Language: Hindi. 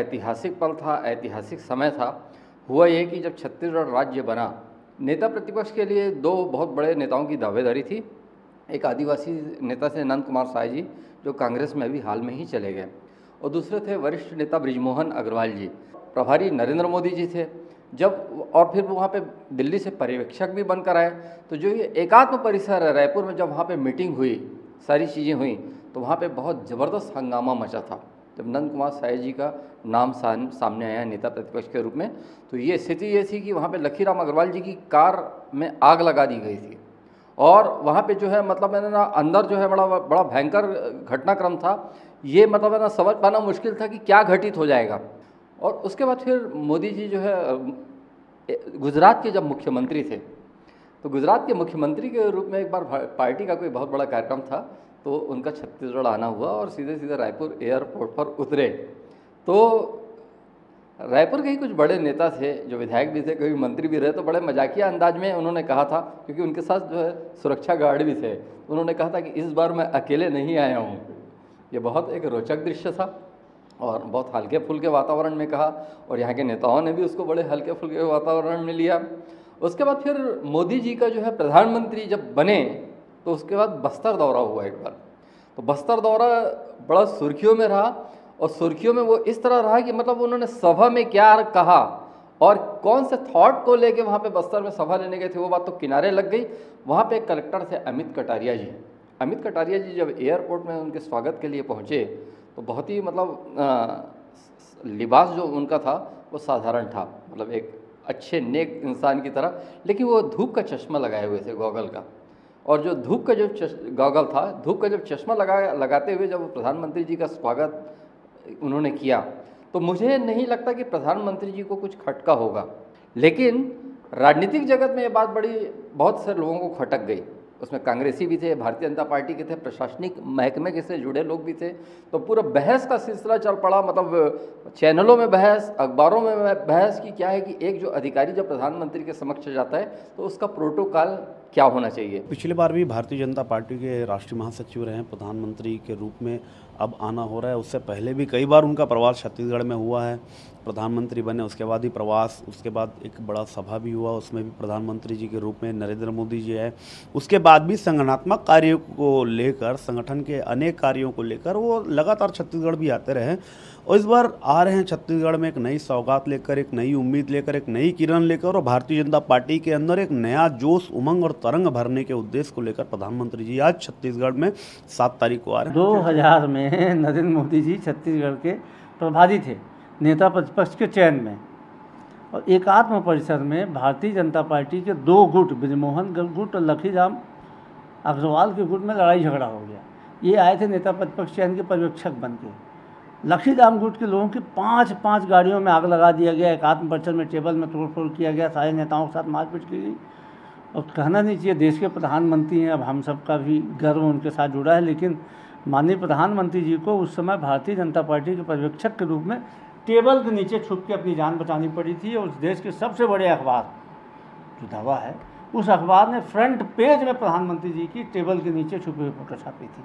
ऐतिहासिक पल था, ऐतिहासिक समय था। हुआ ये कि जब छत्तीसगढ़ राज्य बना, नेता प्रतिपक्ष के लिए दो बहुत बड़े नेताओं की दावेदारी थी। एक आदिवासी नेता थे नंद कुमार साय जी, जो कांग्रेस में अभी हाल में ही चले गए, और दूसरे थे वरिष्ठ नेता बृजमोहन अग्रवाल जी। प्रभारी नरेंद्र मोदी जी थे जब, और फिर वो वहाँ पे दिल्ली से पर्यवेक्षक भी बनकर आए। तो जो ये एकात्म परिसर है रायपुर में, जब वहाँ पे मीटिंग हुई, सारी चीज़ें हुई, तो वहाँ पे बहुत ज़बरदस्त हंगामा मचा था। जब नंद कुमार साय जी का नाम सामने आया नेता प्रतिपक्ष के रूप में, तो ये स्थिति ये थी कि वहाँ पे लखीराम अग्रवाल जी की कार में आग लगा दी गई थी, और वहाँ पे जो है मतलब मैंने ना अंदर जो है बड़ा बड़ा भयंकर घटनाक्रम था। ये मतलब है ना समझ पाना मुश्किल था कि क्या घटित हो जाएगा। और उसके बाद फिर मोदी जी जो है गुजरात के जब मुख्यमंत्री थे, तो गुजरात के मुख्यमंत्री के रूप में एक बार पार्टी का कोई बहुत बड़ा कार्यक्रम था, तो उनका छत्तीसगढ़ आना हुआ और सीधे सीधे रायपुर एयरपोर्ट पर उतरे। तो रायपुर के ही कुछ बड़े नेता थे, जो विधायक भी थे, कभी मंत्री भी रहे, तो बड़े मजाकिया अंदाज में उन्होंने कहा था, क्योंकि उनके साथ जो है सुरक्षा गार्ड भी थे, उन्होंने कहा था कि इस बार मैं अकेले नहीं आया हूँ। ये बहुत एक रोचक दृश्य था और बहुत हल्के फुल्के वातावरण में कहा, और यहाँ के नेताओं ने भी उसको बड़े हल्के फुल्के वातावरण में लिया। उसके बाद फिर मोदी जी का जो है प्रधानमंत्री जब बने, तो उसके बाद बस्तर दौरा हुआ एक बार। तो बस्तर दौरा बड़ा सुर्खियों में रहा, और सुर्खियों में वो इस तरह रहा कि मतलब उन्होंने सभा में क्या कहा और कौन से थॉट को लेके वहाँ पे बस्तर में सभा लेने गए थे, वो बात तो किनारे लग गई। वहाँ पे एक कलेक्टर थे अमित कटारिया जी। अमित कटारिया जी जब एयरपोर्ट में उनके स्वागत के लिए पहुँचे, तो बहुत ही मतलब लिबास जो उनका था वो साधारण था, मतलब एक अच्छे नेक इंसान की तरह, लेकिन वो धूप का चश्मा लगाए हुए थे, गॉगल का। और जो धूप का जो गॉगल था, धूप का जब चश्मा लगाते हुए जब प्रधानमंत्री जी का स्वागत उन्होंने किया, तो मुझे नहीं लगता कि प्रधानमंत्री जी को कुछ खटका होगा। लेकिन राजनीतिक जगत में ये बात बहुत से लोगों को खटक गई। उसमें कांग्रेसी भी थे, भारतीय जनता पार्टी के थे, प्रशासनिक महकमे के से जुड़े लोग भी थे। तो पूरा बहस का सिलसिला चल पड़ा, मतलब चैनलों में बहस, अखबारों में बहस की क्या है कि एक जो अधिकारी जब प्रधानमंत्री के समक्ष जाता है तो उसका प्रोटोकॉल क्या होना चाहिए। पिछली बार भी भारतीय जनता पार्टी के राष्ट्रीय महासचिव रहे, प्रधानमंत्री के रूप में अब आना हो रहा है। उससे पहले भी कई बार उनका प्रवास छत्तीसगढ़ में हुआ है, प्रधानमंत्री बने उसके बाद ही प्रवास, उसके बाद एक बड़ा सभा भी हुआ, उसमें भी प्रधानमंत्री जी के रूप में नरेंद्र मोदी जी है। उसके बाद भी संगठनात्मक कार्यों को लेकर, संगठन के अनेक कार्यों को लेकर वो लगातार छत्तीसगढ़ भी आते रहे, और इस बार आ रहे हैं छत्तीसगढ़ में एक नई सौगात लेकर, एक नई उम्मीद लेकर, एक नई किरण लेकर, और भारतीय जनता पार्टी के अंदर एक नया जोश, उमंग और तरंग भरने के उद्देश्य को लेकर प्रधानमंत्री जी आज छत्तीसगढ़ में 7 तारीख को आ रहे हैं। 2000 में नरेंद्र मोदी जी छत्तीसगढ़ के प्रभारी थे नेता प्रतिपक्ष के चयन में, और एकात्म परिसर में भारतीय जनता पार्टी के 2 गुट, बृजमोहन गुट और लखीराम अग्रवाल के गुट में लड़ाई झगड़ा हो गया। ये आए थे नेता प्रतिपक्ष चयन के पर्यवेक्षक बन के। लखीराम गुट के लोगों की 5 गाड़ियों में आग लगा दिया गया, एकात्म परिसर में टेबल में तोड़फोड़ किया गया, सारे नेताओं के साथ मारपीट की गई। और कहना नहीं चाहिए, देश के प्रधानमंत्री हैं, अब हम सब का भी गर्व उनके साथ जुड़ा है, लेकिन माननीय प्रधानमंत्री जी को उस समय भारतीय जनता पार्टी के पर्यवेक्षक के रूप में टेबल के नीचे छुप के अपनी जान बचानी पड़ी थी। और उस देश के सबसे बड़े अखबार जो दवा है, उस अखबार ने फ्रंट पेज में प्रधानमंत्री जी की टेबल के नीचे छुपी हुई फोटो छापी थी।